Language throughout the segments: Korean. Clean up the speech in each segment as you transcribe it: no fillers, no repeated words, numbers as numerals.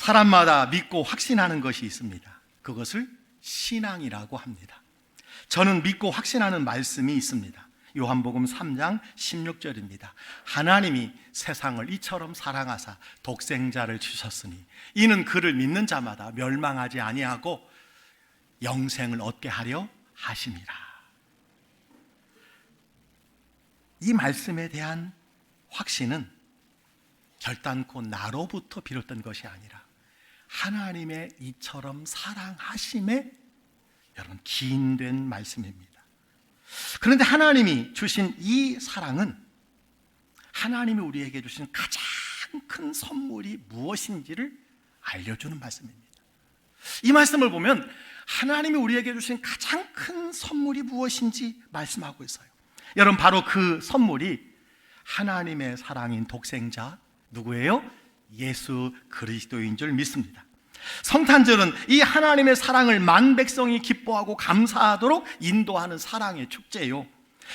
사람마다 믿고 확신하는 것이 있습니다. 그것을 신앙이라고 합니다. 저는 믿고 확신하는 말씀이 있습니다. 요한복음 3장 16절입니다. 하나님이 세상을 이처럼 사랑하사 독생자를 주셨으니 이는 그를 믿는 자마다 멸망하지 아니하고 영생을 얻게 하려 하심이라. 이 말씀에 대한 확신은 결단코 나로부터 비롯된 것이 아니라 하나님의 이처럼 사랑하심에 여러분 기인된 말씀입니다. 그런데 하나님이 주신 이 사랑은 하나님이 우리에게 주신 가장 큰 선물이 무엇인지를 알려주는 말씀입니다. 이 말씀을 보면 하나님이 우리에게 주신 가장 큰 선물이 무엇인지 말씀하고 있어요. 여러분, 바로 그 선물이 하나님의 사랑인 독생자 누구예요? 예수 그리스도인 줄 믿습니다. 성탄절은 이 하나님의 사랑을 만 백성이 기뻐하고 감사하도록 인도하는 사랑의 축제요,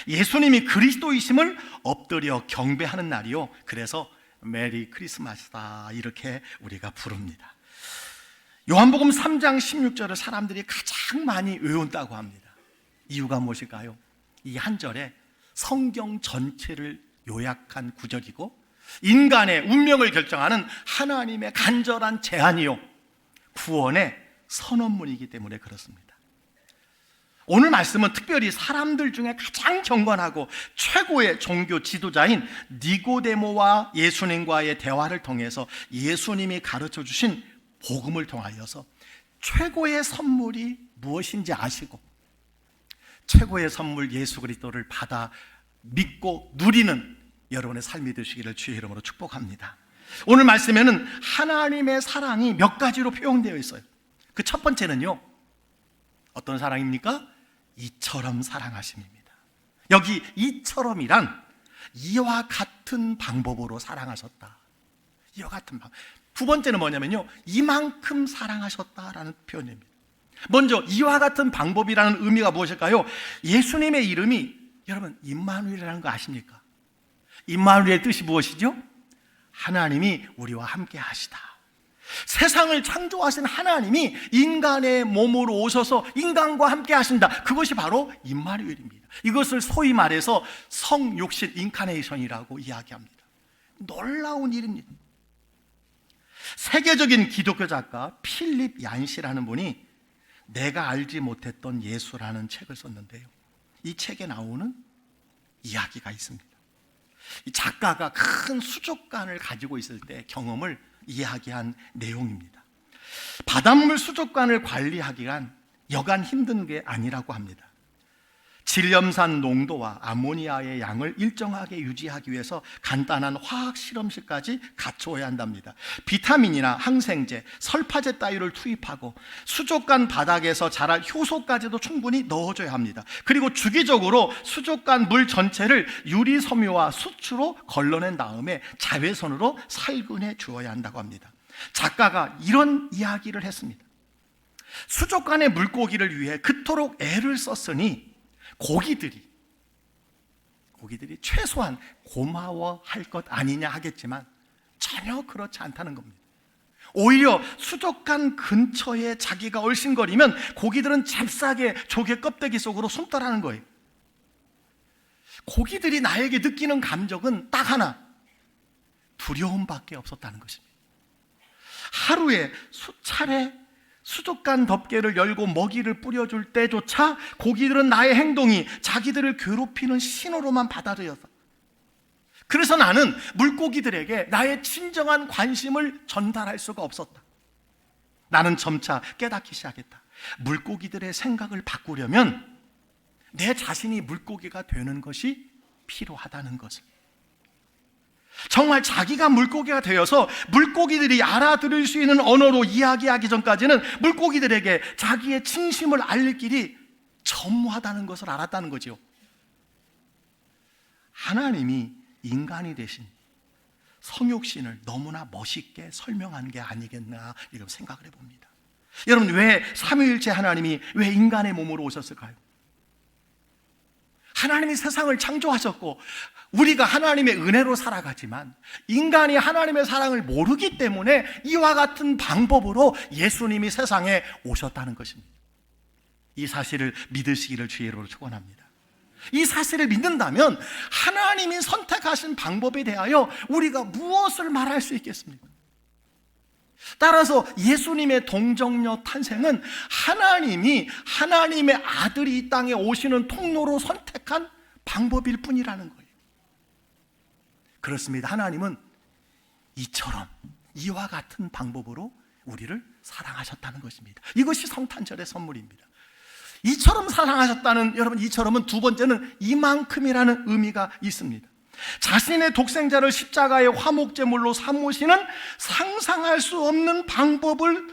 예수님이 그리스도이심을 엎드려 경배하는 날이요, 그래서 메리 크리스마스다 이렇게 우리가 부릅니다. 요한복음 3장 16절을 사람들이 가장 많이 외운다고 합니다. 이유가 무엇일까요? 이 한 절에 성경 전체를 요약한 구절이고 인간의 운명을 결정하는 하나님의 간절한 제안이요, 구원의 선언문이기 때문에 그렇습니다. 오늘 말씀은 특별히 사람들 중에 가장 경건하고 최고의 종교 지도자인 니고데모와 예수님과의 대화를 통해서 예수님이 가르쳐 주신 복음을 통하여서 최고의 선물이 무엇인지 아시고 최고의 선물 예수 그리스도를 받아 믿고 누리는 여러분의 삶이 되시기를 주의 이름으로 축복합니다. 오늘 말씀에는 하나님의 사랑이 몇 가지로 표현되어 있어요. 그 첫 번째는요, 어떤 사랑입니까? 이처럼 사랑하심입니다. 여기 이처럼이란 이와 같은 방법으로 사랑하셨다, 이와 같은 방법. 두 번째는 뭐냐면요, 이만큼 사랑하셨다라는 표현입니다. 먼저 이와 같은 방법이라는 의미가 무엇일까요? 예수님의 이름이 여러분 임마누엘이라는 거 아십니까? 임마누엘의 뜻이 무엇이죠? 하나님이 우리와 함께 하시다. 세상을 창조하신 하나님이 인간의 몸으로 오셔서 인간과 함께 하신다. 그것이 바로 임마누엘입니다. 이것을 소위 말해서 성육신 인카네이션이라고 이야기합니다. 놀라운 일입니다. 세계적인 기독교 작가 필립 얀시라는 분이 내가 알지 못했던 예수라는 책을 썼는데요, 이 책에 나오는 이야기가 있습니다. 이 작가가 큰 수족관을 가지고 있을 때 경험을 이야기한 내용입니다. 바닷물 수족관을 관리하기란 여간 힘든 게 아니라고 합니다. 질염산 농도와 아모니아의 양을 일정하게 유지하기 위해서 간단한 화학 실험실까지 갖추어야 한답니다. 비타민이나 항생제, 설파제 따위를 투입하고 수족관 바닥에서 자랄 효소까지도 충분히 넣어줘야 합니다. 그리고 주기적으로 수족관 물 전체를 유리섬유와 수치로 걸러낸 다음에 자외선으로 살균해 주어야 한다고 합니다. 작가가 이런 이야기를 했습니다. 수족관의 물고기를 위해 그토록 애를 썼으니 고기들이 최소한 고마워할 것 아니냐 하겠지만 전혀 그렇지 않다는 겁니다. 오히려 수족관 근처에 자기가 얼씬거리면 고기들은 잽싸게 조개 껍데기 속으로 숨더라는 거예요. 고기들이 나에게 느끼는 감정은 딱 하나, 두려움밖에 없었다는 것입니다. 하루에 수차례 수족관 덮개를 열고 먹이를 뿌려줄 때조차 고기들은 나의 행동이 자기들을 괴롭히는 신호로만 받아들여서, 그래서 나는 물고기들에게 나의 진정한 관심을 전달할 수가 없었다. 나는 점차 깨닫기 시작했다. 물고기들의 생각을 바꾸려면 내 자신이 물고기가 되는 것이 필요하다는 것을. 정말 자기가 물고기가 되어서 물고기들이 알아들을 수 있는 언어로 이야기하기 전까지는 물고기들에게 자기의 진심을 알릴 길이 전무하다는 것을 알았다는 거죠. 하나님이 인간이 되신 성육신을 너무나 멋있게 설명한 게 아니겠나 이런 생각을 해봅니다. 여러분, 왜 삼위일체 하나님이 왜 인간의 몸으로 오셨을까요? 하나님이 세상을 창조하셨고 우리가 하나님의 은혜로 살아가지만 인간이 하나님의 사랑을 모르기 때문에 이와 같은 방법으로 예수님이 세상에 오셨다는 것입니다. 이 사실을 믿으시기를 주의 이름으로 축원합니다. 이 사실을 믿는다면 하나님이 선택하신 방법에 대하여 우리가 무엇을 말할 수 있겠습니까? 따라서 예수님의 동정녀 탄생은 하나님이 하나님의 아들이 이 땅에 오시는 통로로 선택한 방법일 뿐이라는 거예요. 그렇습니다. 하나님은 이와 같은 방법으로 우리를 사랑하셨다는 것입니다. 이것이 성탄절의 선물입니다. 이처럼 사랑하셨다는, 여러분, 이처럼은 두 번째는 이만큼이라는 의미가 있습니다. 자신의 독생자를 십자가의 화목제물로 삼으시는 상상할 수 없는 방법으로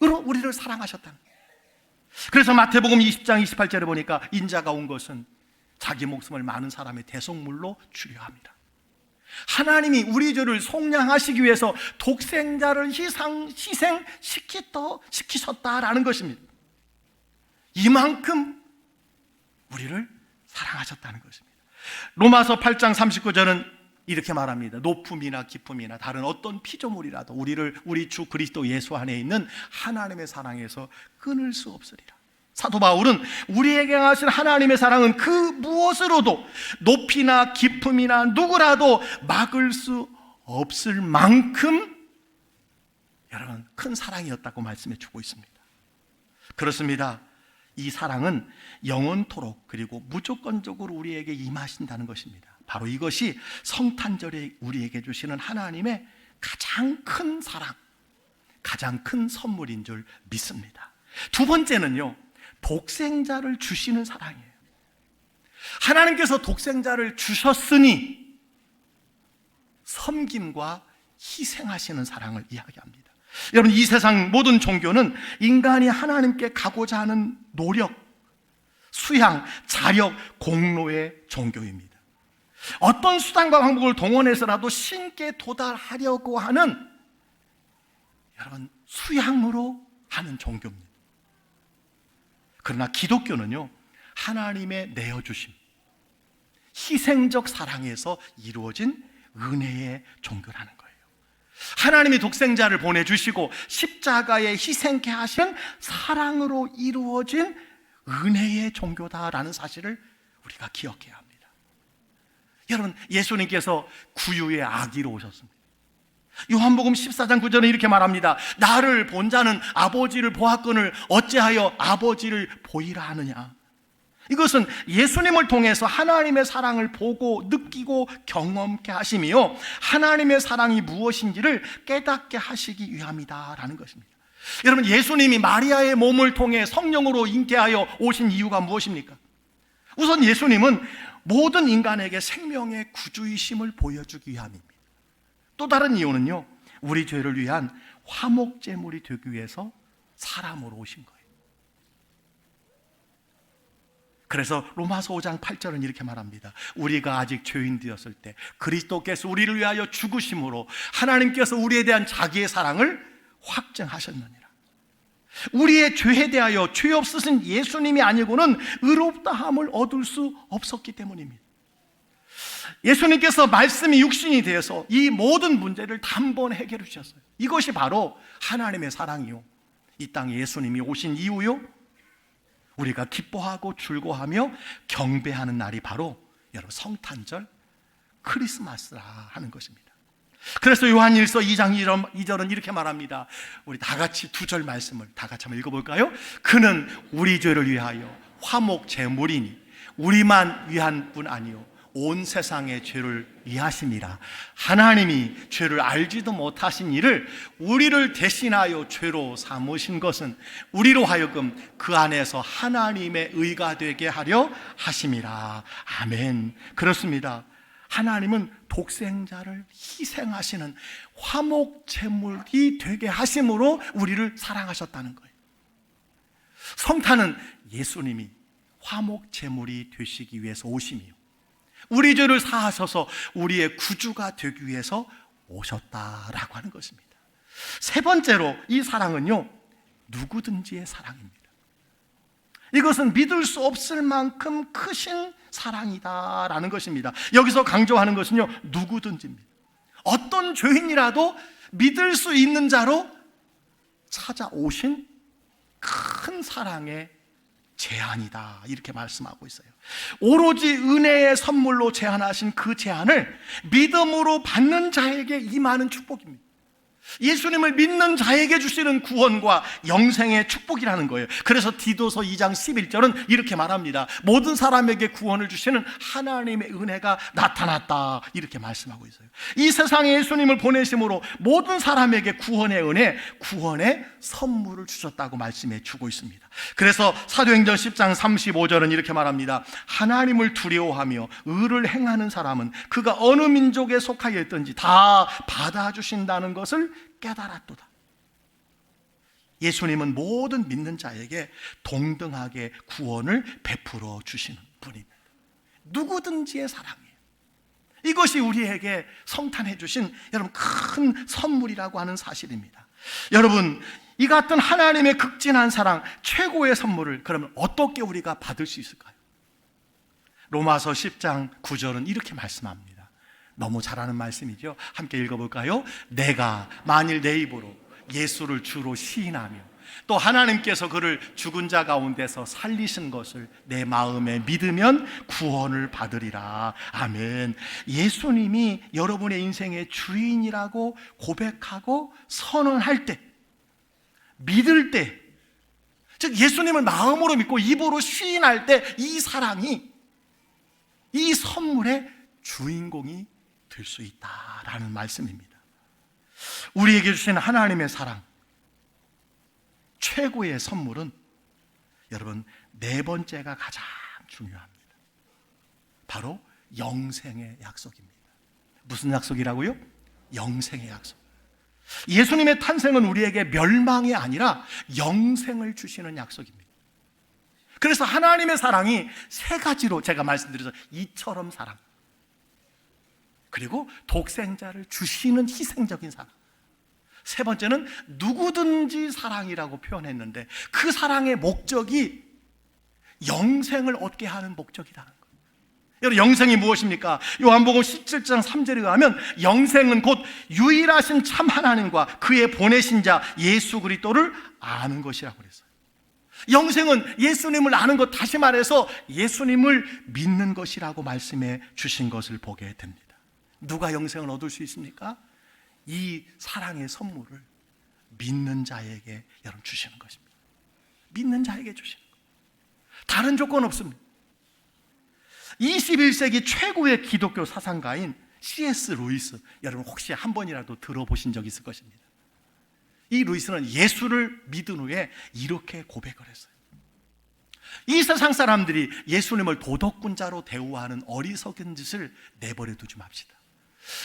우리를 사랑하셨다는 거예요. 그래서 마태복음 20장 28절에 보니까 인자가 온 것은 자기 목숨을 많은 사람의 대속물로 주려 합니다. 하나님이 우리 죄를 속량하시기 위해서 독생자를 희생시키셨다라는 것입니다. 이만큼 우리를 사랑하셨다는 것입니다. 로마서 8장 39절은 이렇게 말합니다. 높음이나 기쁨이나 다른 어떤 피조물이라도 우리 주 그리스도 예수 안에 있는 하나님의 사랑에서 끊을 수 없으리라. 사도 바울은 우리에게 하신 하나님의 사랑은 그 무엇으로도 높이나 기쁨이나 누구라도 막을 수 없을 만큼 여러분 큰 사랑이었다고 말씀해 주고 있습니다. 그렇습니다. 이 사랑은 영원토록 그리고 무조건적으로 우리에게 임하신다는 것입니다. 바로 이것이 성탄절에 우리에게 주시는 하나님의 가장 큰 사랑, 가장 큰 선물인 줄 믿습니다. 두 번째는요, 독생자를 주시는 사랑이에요. 하나님께서 독생자를 주셨으니 섬김과 희생하시는 사랑을 이야기합니다. 여러분, 이 세상 모든 종교는 인간이 하나님께 가고자 하는 노력, 수양, 자력, 공로의 종교입니다. 어떤 수단과 방법을 동원해서라도 신께 도달하려고 하는 여러분 수양으로 하는 종교입니다. 그러나 기독교는요, 하나님의 내어주심, 희생적 사랑에서 이루어진 은혜의 종교라는 거예요. 하나님이 독생자를 보내주시고 십자가에 희생케 하신 사랑으로 이루어진 은혜의 종교다라는 사실을 우리가 기억해야 합니다. 여러분, 예수님께서 구유의 아기로 오셨습니다. 요한복음 14장 9절에 이렇게 말합니다. 나를 본 자는 아버지를 보았거늘 어찌하여 아버지를 보이라 하느냐. 이것은 예수님을 통해서 하나님의 사랑을 보고 느끼고 경험케 하심이요, 하나님의 사랑이 무엇인지를 깨닫게 하시기 위함이다라는 것입니다. 여러분, 예수님이 마리아의 몸을 통해 성령으로 잉태하여 오신 이유가 무엇입니까? 우선 예수님은 모든 인간에게 생명의 구주이심을 보여주기 위함입니다. 또 다른 이유는요, 우리 죄를 위한 화목제물이 되기 위해서 사람으로 오신 거예요. 그래서 로마서 5장 8절은 이렇게 말합니다. 우리가 아직 죄인 되었을 때 그리스도께서 우리를 위하여 죽으심으로 하나님께서 우리에 대한 자기의 사랑을 확증하셨느니라. 우리의 죄에 대하여 죄 없으신 예수님이 아니고는 의롭다함을 얻을 수 없었기 때문입니다. 예수님께서 말씀이 육신이 되어서 이 모든 문제를 단번에 해결해 주셨어요. 이것이 바로 하나님의 사랑이요, 이 땅에 예수님이 오신 이유요, 우리가 기뻐하고 즐거워하며 경배하는 날이 바로 여러분 성탄절, 크리스마스라 하는 것입니다. 그래서 요한일서 2장 2절은 이렇게 말합니다. 우리 다 같이 두 절 말씀을 다 같이 한번 읽어볼까요? 그는 우리 죄를 위하여 화목 제물이니 우리만 위한 뿐 아니요 온 세상의 죄를 위하심이라. 하나님이 죄를 알지도 못하신 이를 우리를 대신하여 죄로 삼으신 것은 우리로 하여금 그 안에서 하나님의 의가 되게 하려 하심이라. 아멘. 그렇습니다. 하나님은 독생자를 희생하시는 화목제물이 되게 하심으로 우리를 사랑하셨다는 거예요. 성탄은 예수님이 화목제물이 되시기 위해서 오심이요, 우리 죄를 사하셔서 우리의 구주가 되기 위해서 오셨다라고 하는 것입니다. 세 번째로 이 사랑은요, 누구든지의 사랑입니다. 이것은 믿을 수 없을 만큼 크신 사랑이다라는 것입니다. 여기서 강조하는 것은요, 누구든지입니다. 어떤 죄인이라도 믿을 수 있는 자로 찾아오신 큰 사랑의 제한이다, 이렇게 말씀하고 있어요. 오로지 은혜의 선물로 제한하신 그 제한을 믿음으로 받는 자에게 임하는 축복입니다. 예수님을 믿는 자에게 주시는 구원과 영생의 축복이라는 거예요. 그래서 디도서 2장 11절은 이렇게 말합니다. 모든 사람에게 구원을 주시는 하나님의 은혜가 나타났다, 이렇게 말씀하고 있어요. 이 세상에 예수님을 보내심으로 모든 사람에게 구원의 은혜, 구원의 선물을 주셨다고 말씀해 주고 있습니다. 그래서 사도행전 10장 35절은 이렇게 말합니다. 하나님을 두려워하며 의를 행하는 사람은 그가 어느 민족에 속하여 있든지 다 받아주신다는 것을 깨달았도다. 예수님은 모든 믿는 자에게 동등하게 구원을 베풀어 주시는 분입니다. 누구든지의 사랑이에요. 이것이 우리에게 성탄해 주신 여러분 큰 선물이라고 하는 사실입니다. 여러분, 이 같은 하나님의 극진한 사랑, 최고의 선물을 그러면 어떻게 우리가 받을 수 있을까요? 로마서 10장 9절은 이렇게 말씀합니다. 너무 잘하는 말씀이죠. 함께 읽어볼까요? 내가 만일 내 입으로 예수를 주로 시인하며 또 하나님께서 그를 죽은 자 가운데서 살리신 것을 내 마음에 믿으면 구원을 받으리라. 아멘. 예수님이 여러분의 인생의 주인이라고 고백하고 선언할 때, 믿을 때, 즉 예수님을 마음으로 믿고 입으로 시인할 때 이 사랑이, 이 선물의 주인공이 될 수 있다라는 말씀입니다. 우리에게 주신 하나님의 사랑, 최고의 선물은 여러분 네 번째가 가장 중요합니다. 바로 영생의 약속입니다. 무슨 약속이라고요? 영생의 약속. 예수님의 탄생은 우리에게 멸망이 아니라 영생을 주시는 약속입니다. 그래서 하나님의 사랑이 세 가지로 제가 말씀드려서 이처럼 사랑, 그리고 독생자를 주시는 희생적인 사랑, 세 번째는 누구든지 사랑이라고 표현했는데 그 사랑의 목적이 영생을 얻게 하는 목적이라는 거예요. 여러분, 영생이 무엇입니까? 요한복음 17장 3절에 의하면 영생은 곧 유일하신 참 하나님과 그의 보내신 자 예수 그리스도를 아는 것이라고 그랬어요. 영생은 예수님을 아는 것, 다시 말해서 예수님을 믿는 것이라고 말씀해 주신 것을 보게 됩니다. 누가 영생을 얻을 수 있습니까? 이 사랑의 선물을 믿는 자에게 여러분 주시는 것입니다. 믿는 자에게 주시는 것. 다른 조건 없습니다. 21세기 최고의 기독교 사상가인 C.S. 루이스, 여러분 혹시 한 번이라도 들어보신 적 있을 것입니다. 이 루이스는 예수를 믿은 후에 이렇게 고백을 했어요. 이 세상 사람들이 예수님을 도덕군자로 대우하는 어리석은 짓을 내버려 두지 맙시다.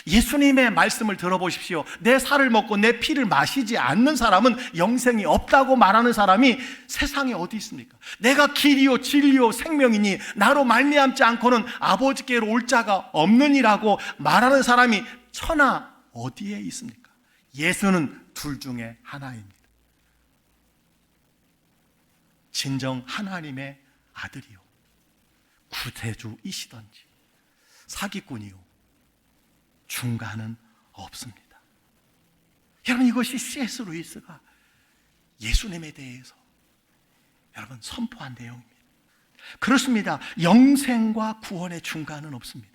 예수님의 말씀을 들어보십시오. 내 살을 먹고 내 피를 마시지 않는 사람은 영생이 없다고 말하는 사람이 세상에 어디 있습니까? 내가 길이요 진리요 생명이니 나로 말미암지 않고는 아버지께로 올 자가 없느니라고 말하는 사람이 천하 어디에 있습니까? 예수는 둘 중에 하나입니다. 진정 하나님의 아들이요 구세주이시던지 사기꾼이요 중간은 없습니다. 여러분, 이것이 C.S. 루이스가 예수님에 대해서 여러분 선포한 내용입니다. 그렇습니다. 영생과 구원의 중간은 없습니다.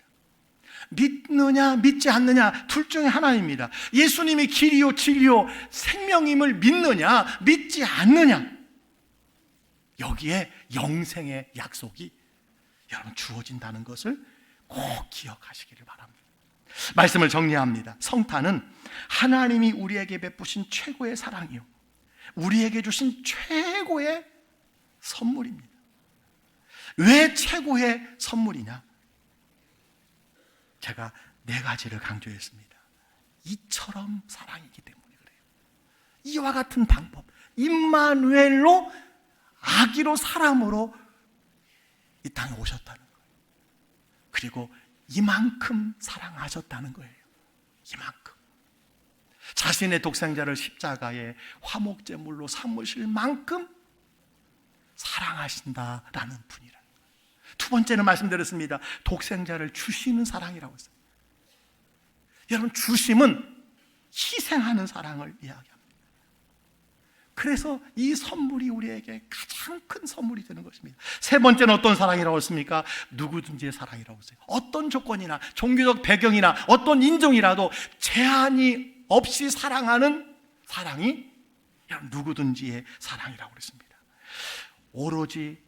믿느냐 믿지 않느냐 둘 중에 하나입니다. 예수님이 길이요 진리요 생명임을 믿느냐 믿지 않느냐, 여기에 영생의 약속이 여러분 주어진다는 것을 꼭 기억하시기를 바랍니다. 말씀을 정리합니다. 성탄은 하나님이 우리에게 베푸신 최고의 사랑이요 우리에게 주신 최고의 선물입니다. 왜 최고의 선물이냐? 제가 네 가지를 강조했습니다. 이처럼 사랑이기 때문에 그래요. 이와 같은 방법, 임마누엘로 아기로 사람으로 이 땅에 오셨다는 거예요. 그리고 이만큼 사랑하셨다는 거예요. 이만큼. 자신의 독생자를 십자가에 화목제물로 삼으실 만큼 사랑하신다라는 분이라는 거예요. 두 번째는 말씀드렸습니다. 독생자를 주시는 사랑이라고 했어요. 여러분, 주심은 희생하는 사랑을 이야기합니다. 그래서 이 선물이 우리에게 가장 큰 선물이 되는 것입니다. 세 번째는 어떤 사랑이라고 했습니까? 누구든지의 사랑이라고 했어요. 어떤 조건이나 종교적 배경이나 어떤 인종이라도 제한이 없이 사랑하는 사랑이 누구든지의 사랑이라고 그랬습니다. 오로지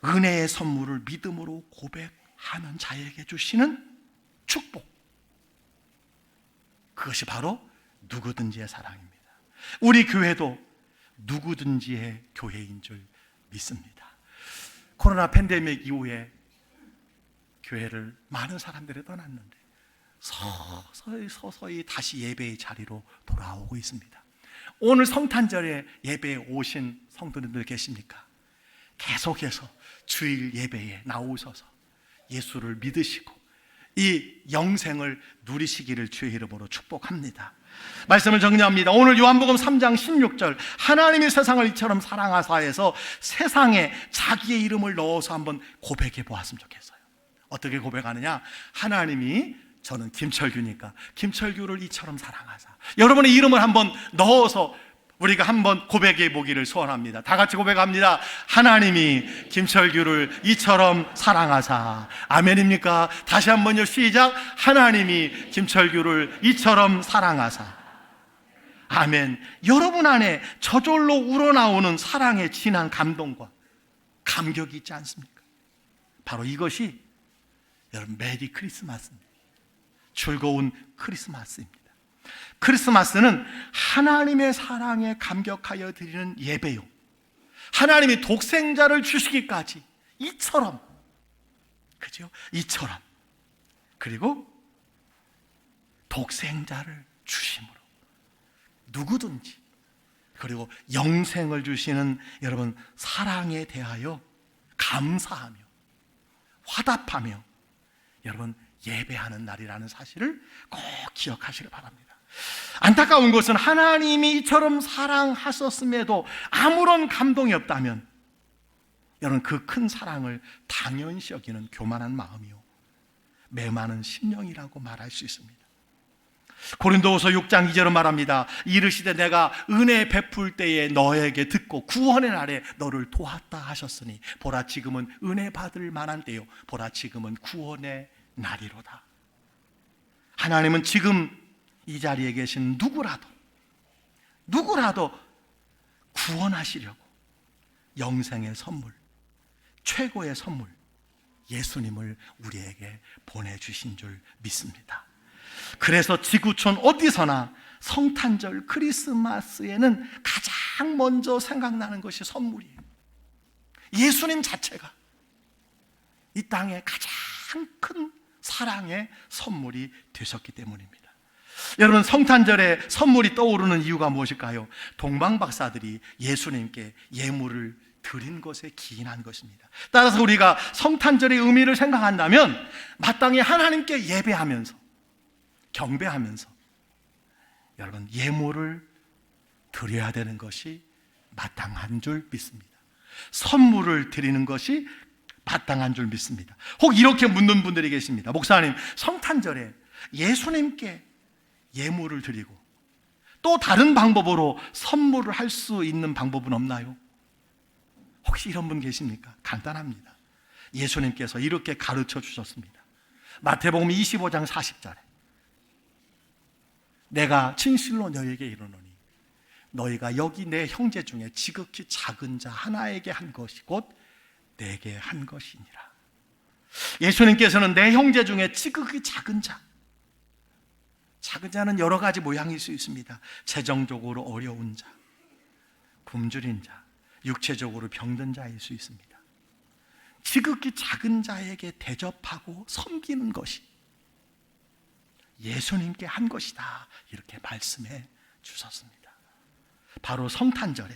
은혜의 선물을 믿음으로 고백하는 자에게 주시는 축복, 그것이 바로 누구든지의 사랑입니다. 우리 교회도 누구든지의 교회인 줄 믿습니다. 코로나 팬데믹 이후에 교회를 많은 사람들이 떠났는데 서서히 다시 예배의 자리로 돌아오고 있습니다. 오늘 성탄절에 예배에 오신 성도님들 계십니까? 계속해서 주일 예배에 나오셔서 예수를 믿으시고 이 영생을 누리시기를 주의 이름으로 축복합니다. 말씀을 정리합니다. 오늘 요한복음 3장 16절, 하나님이 세상을 이처럼 사랑하사에서 세상에 자기의 이름을 넣어서 한번 고백해 보았으면 좋겠어요. 어떻게 고백하느냐? 하나님이, 저는 김철규니까 김철규를 이처럼 사랑하사, 여러분의 이름을 한번 넣어서 우리가 한번 고백해 보기를 소원합니다. 다 같이 고백합니다. 하나님이 김철규를 이처럼 사랑하사. 아멘입니까? 다시 한번요, 시작. 하나님이 김철규를 이처럼 사랑하사. 아멘. 여러분 안에 저절로 우러나오는 사랑의 진한 감동과 감격이 있지 않습니까? 바로 이것이 여러분 메리 크리스마스입니다. 즐거운 크리스마스입니다. 크리스마스는 하나님의 사랑에 감격하여 드리는 예배요, 하나님이 독생자를 주시기까지 이처럼, 그죠? 이처럼, 그리고 독생자를 주심으로 누구든지, 그리고 영생을 주시는 여러분 사랑에 대하여 감사하며 화답하며 여러분 예배하는 날이라는 사실을 꼭 기억하시길 바랍니다. 안타까운 것은 하나님이 이처럼 사랑하셨음에도 아무런 감동이 없다면 여러분 그 큰 사랑을 당연시 여기는 교만한 마음이요, 메마른 심령이라고 말할 수 있습니다. 고린도후서 6장 2절은 말합니다. 이르시되 내가 은혜 베풀 때에 너에게 듣고 구원의 날에 너를 도왔다 하셨으니 보라 지금은 은혜 받을 만한 때요, 보라 지금은 구원의 날이로다. 하나님은 지금 이 자리에 계신 누구라도 구원하시려고 영생의 선물, 최고의 선물 예수님을 우리에게 보내주신 줄 믿습니다. 그래서 지구촌 어디서나 성탄절 크리스마스에는 가장 먼저 생각나는 것이 선물이에요. 예수님 자체가 이 땅에 가장 큰 사랑의 선물이 되셨기 때문입니다. 여러분, 성탄절에 선물이 떠오르는 이유가 무엇일까요? 동방박사들이 예수님께 예물을 드린 것에 기인한 것입니다. 따라서 우리가 성탄절의 의미를 생각한다면 마땅히 하나님께 예배하면서 경배하면서 여러분 예물을 드려야 되는 것이 마땅한 줄 믿습니다. 선물을 드리는 것이 마땅한 줄 믿습니다. 혹 이렇게 묻는 분들이 계십니다. 목사님, 성탄절에 예수님께 예물을 드리고 또 다른 방법으로 선물을 할 수 있는 방법은 없나요? 혹시 이런 분 계십니까? 간단합니다. 예수님께서 이렇게 가르쳐 주셨습니다. 마태복음 25장 40절에 내가 진실로 너희에게 이르노니 너희가 여기 내 형제 중에 지극히 작은 자 하나에게 한 것이 곧 내게 한 것이니라. 예수님께서는 내 형제 중에 지극히 작은 자는 여러 가지 모양일 수 있습니다. 재정적으로 어려운 자, 굶주린 자, 육체적으로 병든 자일 수 있습니다. 지극히 작은 자에게 대접하고 섬기는 것이 예수님께 한 것이다, 이렇게 말씀해 주셨습니다. 바로 성탄절에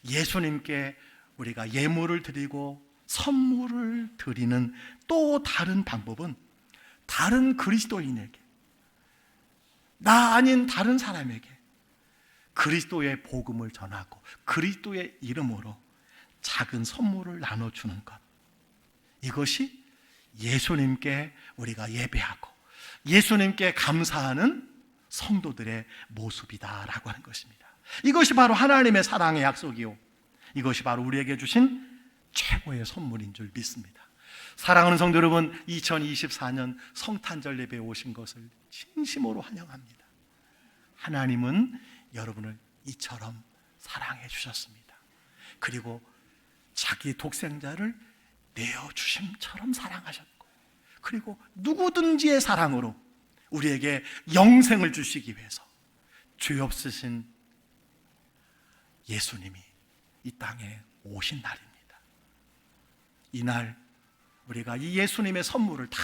예수님께 우리가 예물을 드리고 선물을 드리는 또 다른 방법은 다른 그리스도인에게, 나 아닌 다른 사람에게 그리스도의 복음을 전하고 그리스도의 이름으로 작은 선물을 나눠주는 것, 이것이 예수님께 우리가 예배하고 예수님께 감사하는 성도들의 모습이다라고 하는 것입니다. 이것이 바로 하나님의 사랑의 약속이요, 이것이 바로 우리에게 주신 최고의 선물인 줄 믿습니다. 사랑하는 성도 여러분, 2024년 성탄절 예배에 오신 것을 진심으로 환영합니다. 하나님은 여러분을 이처럼 사랑해 주셨습니다. 그리고 자기 독생자를 내어주심처럼 사랑하셨고, 그리고 누구든지의 사랑으로 우리에게 영생을 주시기 위해서 죄 없으신 예수님이 이 땅에 오신 날입니다. 이날 우리가 이 예수님의 선물을 다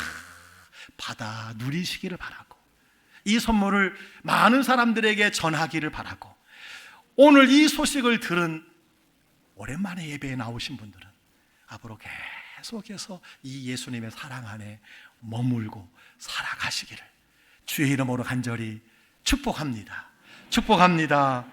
받아 누리시기를 바라고, 이 선물을 많은 사람들에게 전하기를 바라고, 오늘 이 소식을 들은 오랜만에 예배에 나오신 분들은 앞으로 계속해서 이 예수님의 사랑 안에 머물고 살아가시기를 주의 이름으로 간절히 축복합니다. 축복합니다.